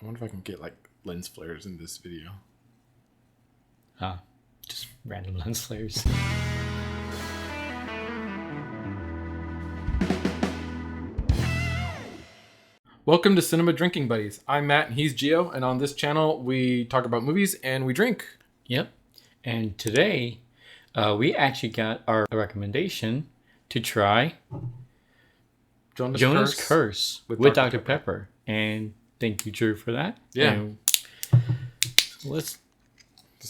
wonder if I can get like lens flares in this video. Just random lens flares. Welcome to Cinema Drinking Buddies. I'm Matt and he's Gio, and on this channel we talk about movies and we drink. Yep. And today we actually got our recommendation to try Jonah's Curse with Dr. Pepper. And thank you, Drew, for that. Yeah. And let's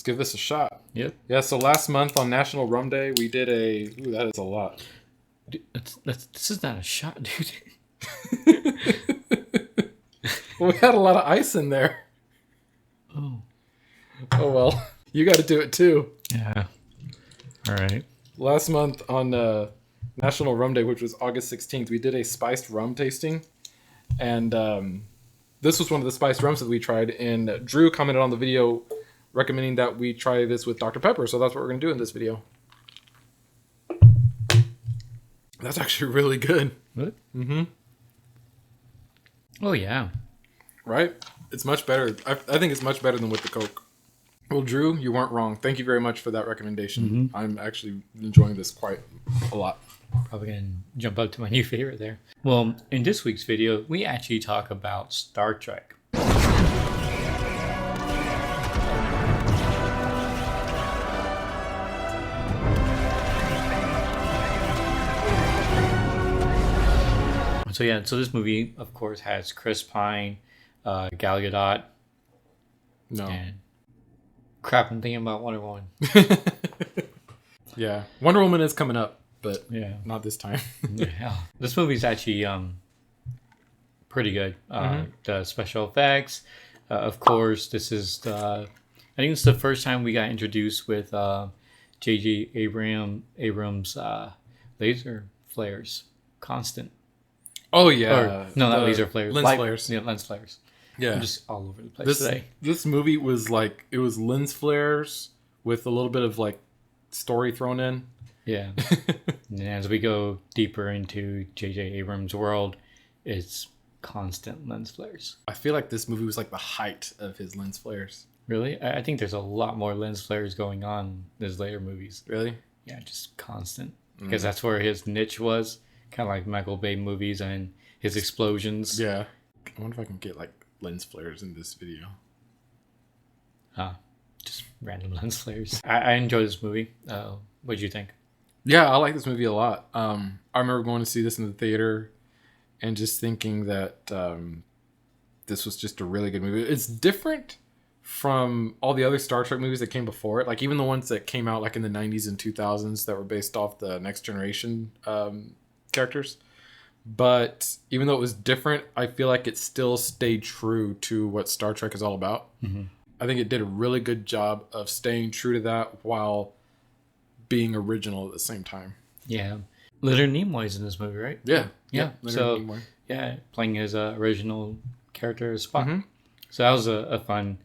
give this a shot. Yep. Yeah, so last month on National Rum Day, we did a... Ooh, that is a lot. Dude, this is not a shot, dude. Well, we had a lot of ice in there. Oh well. You got to do it too. Yeah. All right. Last month on National Rum Day, which was August 16th, we did a spiced rum tasting. And this was one of the spiced rums that we tried. And Drew commented on the video recommending that we try this with Dr. Pepper. So that's what we're going to do in this video. That's actually really good. What? Mm-hmm. Oh, yeah. Right? It's much better. I think it's much better than with the Coke. Well, Drew, you weren't wrong. Thank you very much for that recommendation. Mm-hmm. I'm actually enjoying this quite a lot. Probably going to jump up to my new favorite there. Well, in this week's video, we actually talk about Star Trek. So this movie, of course, has Chris Pine, Gal Gadot. No. And crap, I'm thinking about Wonder Woman. Yeah. Wonder Woman is coming up, but yeah, not this time. Yeah. This movie's actually pretty good. The special effects. Of course, this is I think it's the first time we got introduced with J.J. Abrams laser flares. Constant. Oh, yeah. Or, no, not laser flares. Lens flares. Yeah, lens flares. Yeah. I'm just all over the place today. This movie was like, it was lens flares with a little bit of like story thrown in. Yeah. And as we go deeper into J.J. Abrams' world, it's constant lens flares. I feel like this movie was like the height of his lens flares. Really? I think there's a lot more lens flares going on in his later movies. Really? Yeah, just constant. Because that's where his niche was. Kind of like Michael Bay movies and his explosions. Yeah. I wonder if I can get like lens flares in this video. Just random lens flares. I enjoy this movie. What did you think? Yeah, I like this movie a lot. I remember going to see this in the theater and just thinking that this was just a really good movie. It's different from all the other Star Trek movies that came before it. Like even the ones that came out like in the 90s and 2000s that were based off the Next Generation characters. But even though it was different, I feel like it still stayed true to what Star Trek is all about. Mm-hmm. I think it did a really good job of staying true to that while being original at the same time. Yeah. Leonard Nimoy's in this movie, right? Yeah. Yeah. So, Nimoy. Yeah, playing his original character as Spock. Mm-hmm. So that was a fun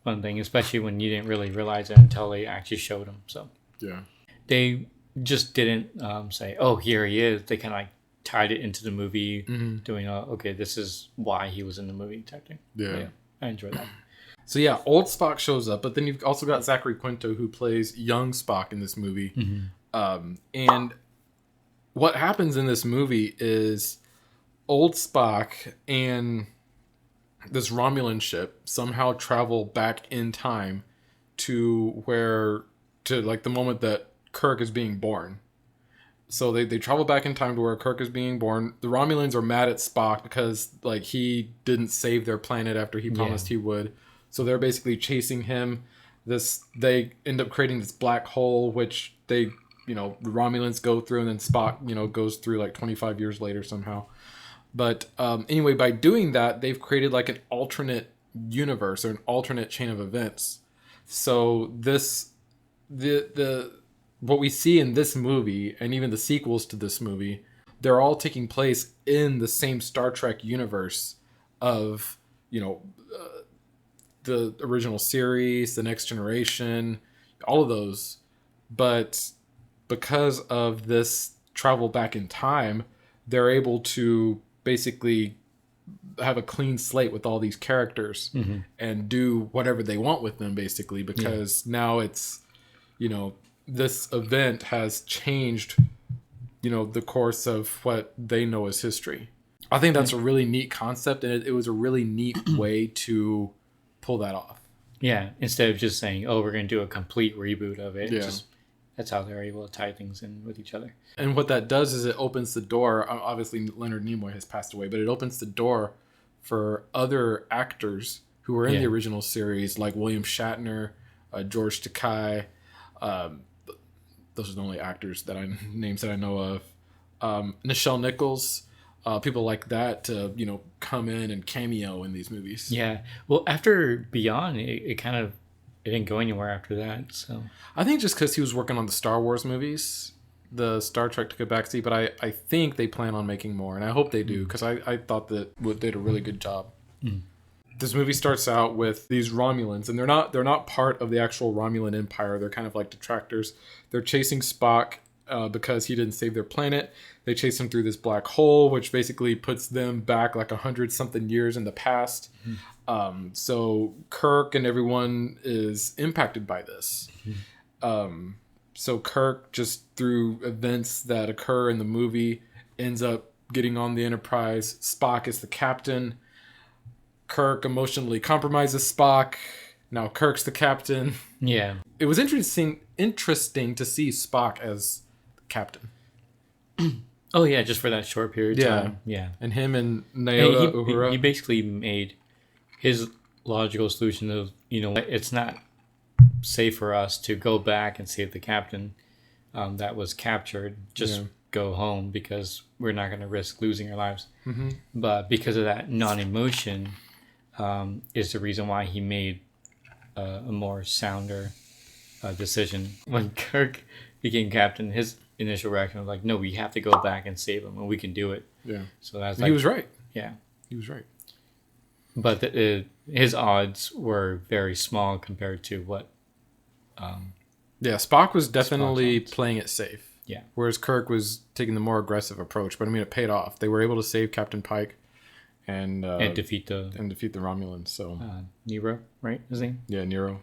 thing, especially when you didn't really realize it until they actually showed him. So yeah. They just didn't say, oh, here he is. They kind of like tied it into the movie, doing, okay, this is why he was in the movie type thing. Yeah. I enjoyed that. So yeah, old Spock shows up, but then you've also got Zachary Quinto who plays young Spock in this movie. Mm-hmm. And what happens in this movie is old Spock and this Romulan ship somehow travel back in time to like the moment that Kirk is being born. So they travel back in time to where Kirk is being born. The Romulans are mad at Spock because like he didn't save their planet after he promised he would. So they're basically chasing him. They end up creating this black hole, which the Romulans go through, and then Spock, goes through like 25 years later somehow. But anyway, by doing that, they've created like an alternate universe or an alternate chain of events. So what we see in this movie and even the sequels to this movie, they're all taking place in the same Star Trek universe of, the original series, the Next Generation, all of those. But because of this travel back in time, they're able to basically have a clean slate with all these characters and do whatever they want with them, basically, because now it's, this event has changed, the course of what they know as history. I think that's a really neat concept, and it was a really neat way to pull that off. Yeah, instead of just saying, "Oh, we're going to do a complete reboot of it." Yeah. That's how they're able to tie things in with each other. And what that does is it opens the door. Obviously, Leonard Nimoy has passed away, but it opens the door for other actors who were in the original series, like William Shatner, George Takei. Those are the only names that I know of. Nichelle Nichols. People like that to, come in and cameo in these movies. Yeah. Well, after Beyond, it didn't go anywhere after that. So I think just because he was working on the Star Wars movies, the Star Trek took a backseat. But I think they plan on making more, and I hope they do, because I thought that they did a really good job. This movie starts out with these Romulans, and they're not part of the actual Romulan Empire. They're kind of like detractors. They're chasing Spock because he didn't save their planet. They chase him through this black hole, which basically puts them back like 100-something years in the past. So Kirk and everyone is impacted by this. So Kirk, just through events that occur in the movie, ends up getting on the Enterprise. Spock is the captain. Kirk emotionally compromises Spock. Now Kirk's the captain. Yeah. It was interesting to see Spock as captain. Oh yeah, just for that short period of time. Yeah. And him and Naoto Uhura. He basically made his logical solution of, it's not safe for us to go back and save the captain that was captured. Just go home, because we're not going to risk losing our lives. But because of that non-emotion is the reason why he made a more sounder decision. When Kirk became captain, his initial reaction was like, no, we have to go back and save him, and we can do it. Yeah. So that's he was right. Yeah. He was right. But his odds were very small compared to what... Spock was definitely playing it safe. Yeah. Whereas Kirk was taking the more aggressive approach. But, it paid off. They were able to save Captain Pike and defeat the Romulans. So Nero, right? His name? Yeah, Nero.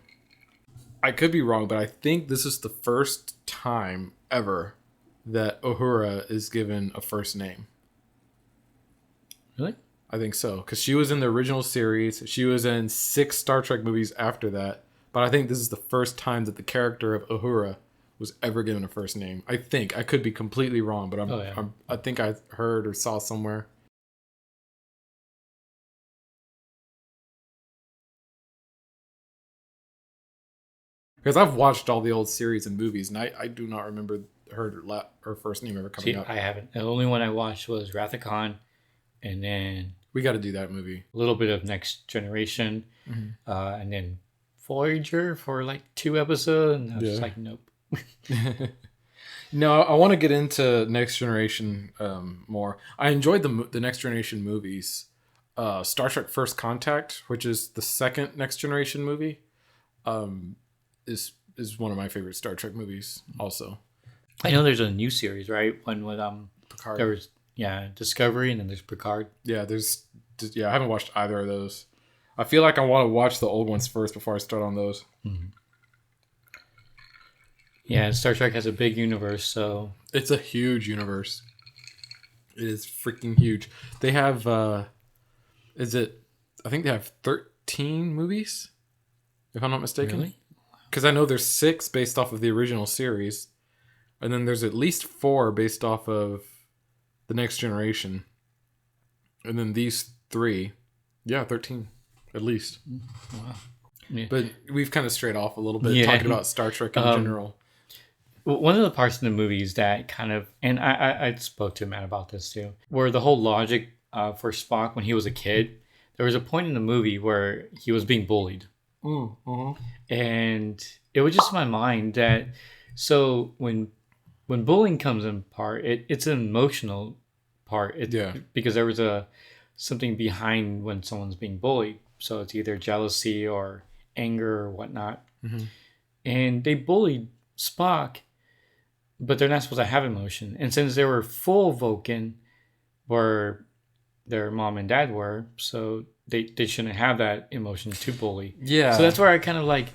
I could be wrong, but I think this is the first time ever that Uhura is given a first name. Really? I think so, because she was in the original series. She was in 6 Star Trek movies after that. But I think this is the first time that the character of Uhura was ever given a first name. I think. I could be completely wrong, but I think I heard or saw somewhere. Because I've watched all the old series and movies, and I do not remember her first name ever coming up. I haven't. The only one I watched was Wrath of Khan, and then... We got to do that movie. A little bit of Next Generation, and then Voyager for like 2 episodes, and I was just like, nope. No, I want to get into Next Generation more. I enjoyed the Next Generation movies. Star Trek First Contact, which is the second Next Generation movie, is one of my favorite Star Trek movies also. I know there's a new series, right? One with Picard. There was Discovery, and then there's Picard. Yeah, I haven't watched either of those. I feel like I want to watch the old ones first before I start on those. Yeah, Star Trek has a big universe, so it's a huge universe. It is freaking huge. They have I think they have 13 movies, if I'm not mistaken. Really? Because I know there's 6 based off of the original series, and then there's at least 4 based off of the Next Generation, and then these 3, 13 at least. Wow. Yeah. But we've kind of strayed off a little bit talking about Star Trek in general. One of the parts in the movies that kind of, and I spoke to Matt about this too, where the whole logic for Spock when he was a kid, there was a point in the movie where he was being bullied. And it was just in my mind that, so when bullying comes in part, it's an emotional part. Because there was something behind when someone's being bullied. So it's either jealousy or anger or whatnot. And they bullied Spock, but they're not supposed to have emotion. And since they were full Vulcan, where their mom and dad were, so they shouldn't have that emotion to bully. Yeah. So that's where I kind of like,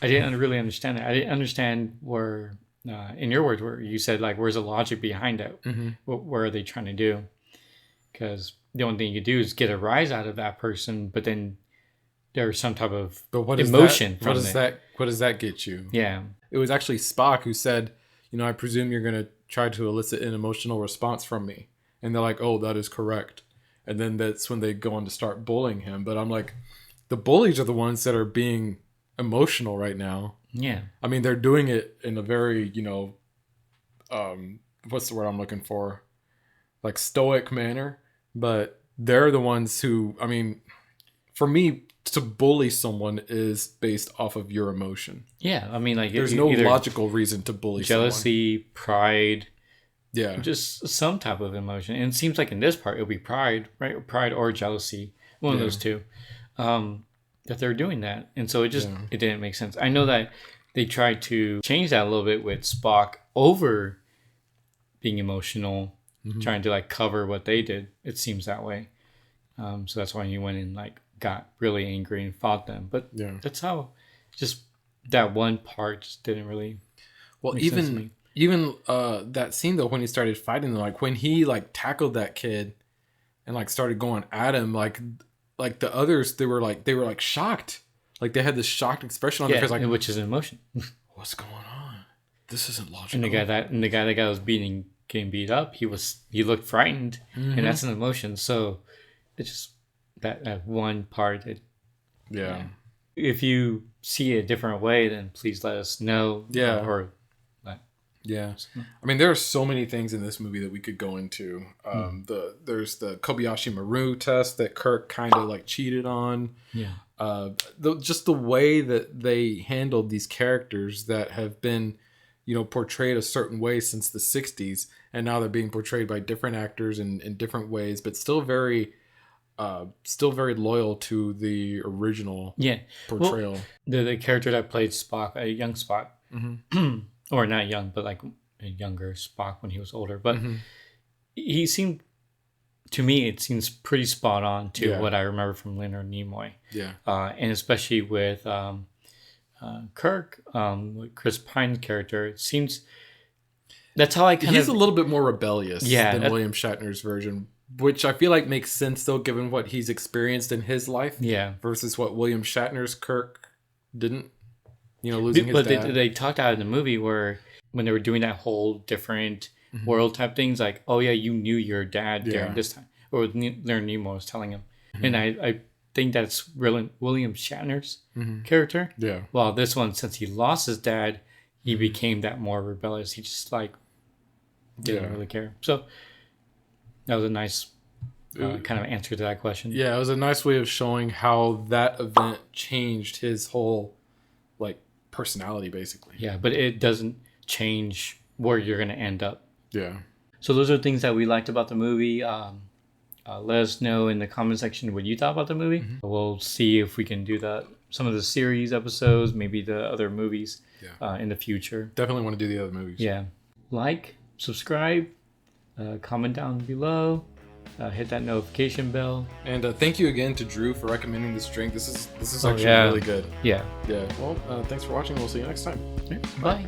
I didn't really understand it. I didn't understand where, in your words, where you said like, where's the logic behind it? What are they trying to do? Because the only thing you do is get a rise out of that person, but then there's some type of emotion from it. What does that get you? Yeah. It was actually Spock who said, I presume you're going to try to elicit an emotional response from me. And they're like, oh, that is correct. And then that's when they go on to start bullying him. But I'm like, the bullies are the ones that are being emotional right now. Yeah. I mean, they're doing it in a very, what's the word I'm looking for? Like stoic manner. But they're the ones who, I mean, for me, to bully someone is based off of your emotion. Yeah. I mean, like, there's no logical reason to bully jealousy, someone. Pride. Yeah. Just some type of emotion. And it seems like in this part, it'll be pride, right? Pride or jealousy. One of those two. That they're doing that. And so it didn't make sense. I know that they tried to change that a little bit with Spock over being emotional, trying to like cover what they did. It seems that way. So that's why he went and like got really angry and fought them. But that's how just that one part just didn't really make sense to me. Even that scene though, when he started fighting them, like when he like tackled that kid and like started going at him, like the others, they were like shocked, like they had this shocked expression on their face, like, which is an emotion. What's going on? This isn't logical. And the guy that was getting beat up, he looked frightened, and that's an emotion. So it's just that one part. If you see it a different way, then please let us know. Yeah. I mean, there are so many things in this movie that we could go into. There's the Kobayashi Maru test that Kirk kind of like cheated on. Yeah. Just the way that they handled these characters that have been, portrayed a certain way since the 60s, and now they're being portrayed by different actors in different ways, but still very loyal to the original portrayal. Well, the character that played Spock, a young Spock. Or not young, but like a younger Spock when he was older. But he seemed, to me, it seems pretty spot on to what I remember from Leonard Nimoy. Yeah. And especially with Kirk, with Chris Pine's character, it seems that's how he's a little bit more rebellious than William Shatner's version, which I feel like makes sense though, given what he's experienced in his life. Yeah. Versus what William Shatner's Kirk didn't. Losing his dad. But they talked out in the movie where when they were doing that whole different world type things, like, oh yeah, you knew your dad during this time, or Leonard Nimoy was telling him, and I think that's really William Shatner's character. Yeah. Well, this one, since he lost his dad, he became that more rebellious. He just like didn't really care. So that was a nice kind of answer to that question. Yeah, it was a nice way of showing how that event changed his whole like personality, basically. Yeah, but it doesn't change where you're going to end up. Yeah. So those are things that we liked about the movie. Let us know in the comment section what you thought about the movie. We'll see if we can do some of the series episodes, maybe the other movies in the future. Definitely want to do the other movies. Yeah. Like, subscribe, comment down below. Hit that notification bell. And thank you again to Drew for recommending this drink. This is actually really good. Yeah. Yeah. Well, thanks for watching. We'll see you next time. Bye.